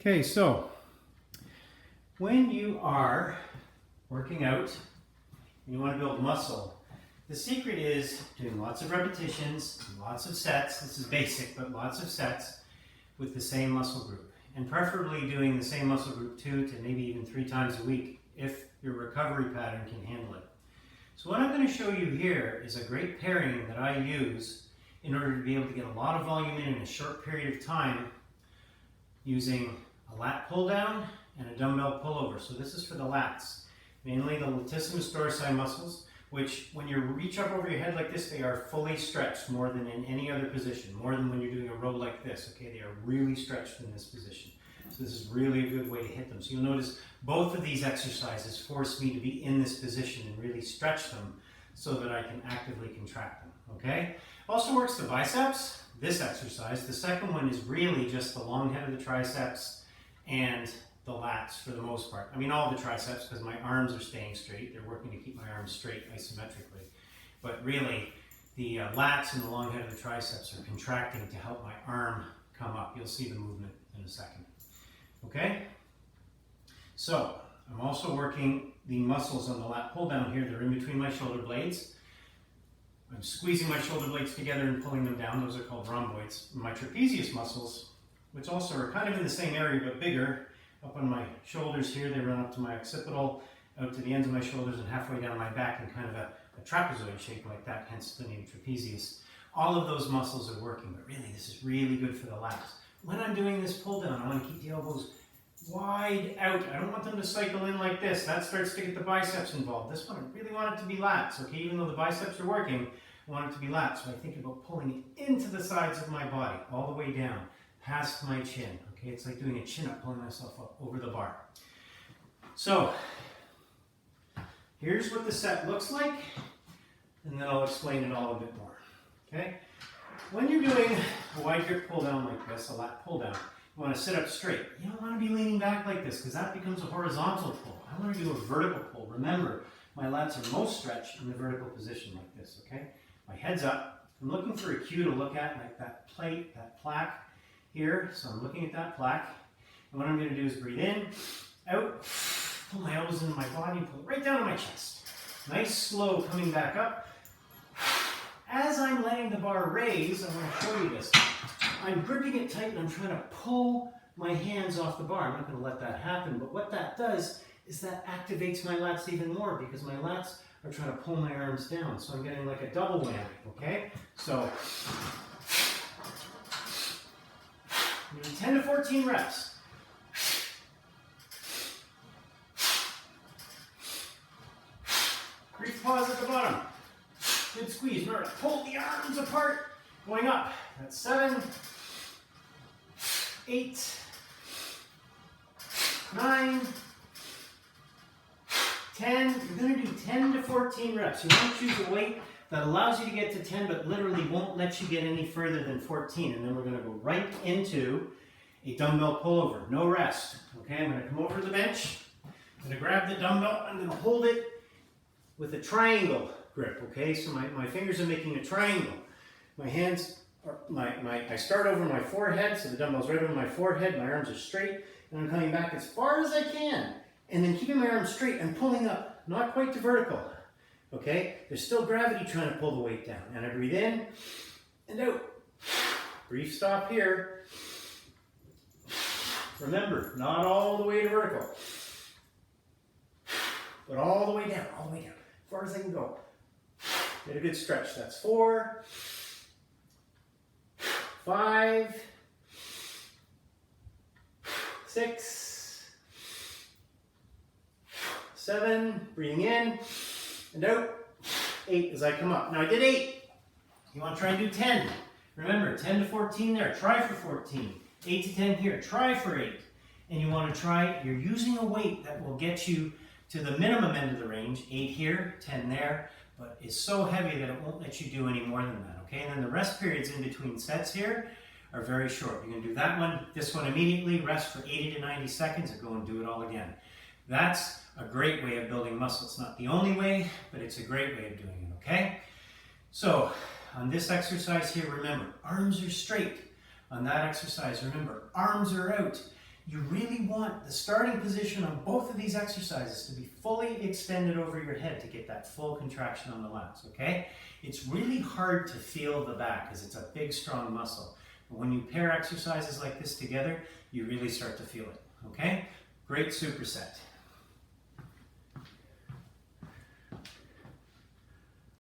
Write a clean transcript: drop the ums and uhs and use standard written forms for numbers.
Okay, so when you are working out and you want to build muscle, the secret is doing lots of repetitions, lots of sets. This is basic, but lots of sets with the same muscle group. And preferably doing the same muscle group 2 to maybe even 3 times a week if your recovery pattern can handle it. So what I'm going to show you here is a great pairing that I use in order to be able to get a lot of volume in a short period of time using a lat pull down and a dumbbell pullover. So this is for the lats, mainly the latissimus dorsi muscles, which when you reach up over your head like this, they are fully stretched more than in any other position, more than when you're doing a row like this, okay? They are really stretched in this position. So this is really a good way to hit them. So you'll notice both of these exercises force me to be in this position and really stretch them so that I can actively contract them, okay? Also works the biceps, this exercise. The second one is really just the long head of the triceps and the lats for the most part. I mean all the triceps because my arms are staying straight. They're working to keep my arms straight isometrically. But really, the lats and the long head of the triceps are contracting to help my arm come up. You'll see the movement in a second. Okay? So, I'm also working the muscles on the lat pull down here. They're in between my shoulder blades. I'm squeezing my shoulder blades together and pulling them down. Those are called rhomboids. My trapezius muscles, which also are kind of in the same area but bigger, up on my shoulders here, they run up to my occipital, out to the ends of my shoulders and halfway down my back in kind of a trapezoid shape like that, hence the name trapezius. All of those muscles are working, but really this is really good for the lats. When I'm doing this pull down, I want to keep the elbows wide out. I don't want them to cycle in like this. That starts to get the biceps involved. This one, I really want it to be lats, okay? Even though the biceps are working, I want it to be lats. So I think about pulling it into the sides of my body, all the way down, past my chin, okay? It's like doing a chin-up, pulling myself up over the bar. So, here's what the set looks like, and then I'll explain it all a bit more, okay? When you're doing a wide grip pull down like this, a lat pull down, you want to sit up straight. You don't want to be leaning back like this because that becomes a horizontal pull. I want to do a vertical pull. Remember, my lats are most stretched in the vertical position like this, okay? My head's up. I'm looking for a cue to look at, like that plate, that plaque here. So I'm looking at that plaque. And what I'm going to do is breathe in, out, pull my elbows into my body and pull it right down to my chest. Nice, slow coming back up. As I'm letting the bar raise, I'm going to show you this. I'm gripping it tight and I'm trying to pull my hands off the bar. I'm not going to let that happen, but what that does is that activates my lats even more because my lats are trying to pull my arms down. So I'm getting like a double whammy, okay? So, I'm doing 10 to 14 reps. Brief pause at the bottom. Good squeeze. Remember, pull the arms apart. Going up. That's 7, 8, 9, 10. You're going to do 10 to 14 reps. You want to choose a weight that allows you to get to 10, but literally won't let you get any further than 14. And then we're going to go right into a dumbbell pullover. No rest. Okay, I'm going to come over to the bench. I'm going to grab the dumbbell. I'm going to hold it with a triangle grip. Okay, so my fingers are making a triangle. My hands are, I start over my forehead, so the dumbbell's right over my forehead. My arms are straight, and I'm coming back as far as I can. And then keeping my arms straight, I'm pulling up, not quite to vertical. Okay? There's still gravity trying to pull the weight down. And I breathe in and out. Brief stop here. Remember, not all the way to vertical, but all the way down, as far as I can go. Get a good stretch. That's 4, 5, 6, 7, breathing in and out, 8 as I come up. Now I did 8. You want to try and do 10. Remember, 10 to 14 there, try for 14. 8 to 10 here, try for 8. And you want to try, you're using a weight that will get you to the minimum end of the range, 8 here, 10 there, but is so heavy that it won't let you do any more than that, okay? And then the rest periods in between sets here are very short. You're going to do that one, this one immediately, rest for 80 to 90 seconds, and go and do it all again. That's a great way of building muscle. It's not the only way, but it's a great way of doing it, okay? So, on this exercise here, remember, arms are straight. On that exercise, remember, arms are out. You really want the starting position on both of these exercises to be fully extended over your head to get that full contraction on the lats, okay? It's really hard to feel the back because it's a big, strong muscle. But when you pair exercises like this together, you really start to feel it, okay? Great superset.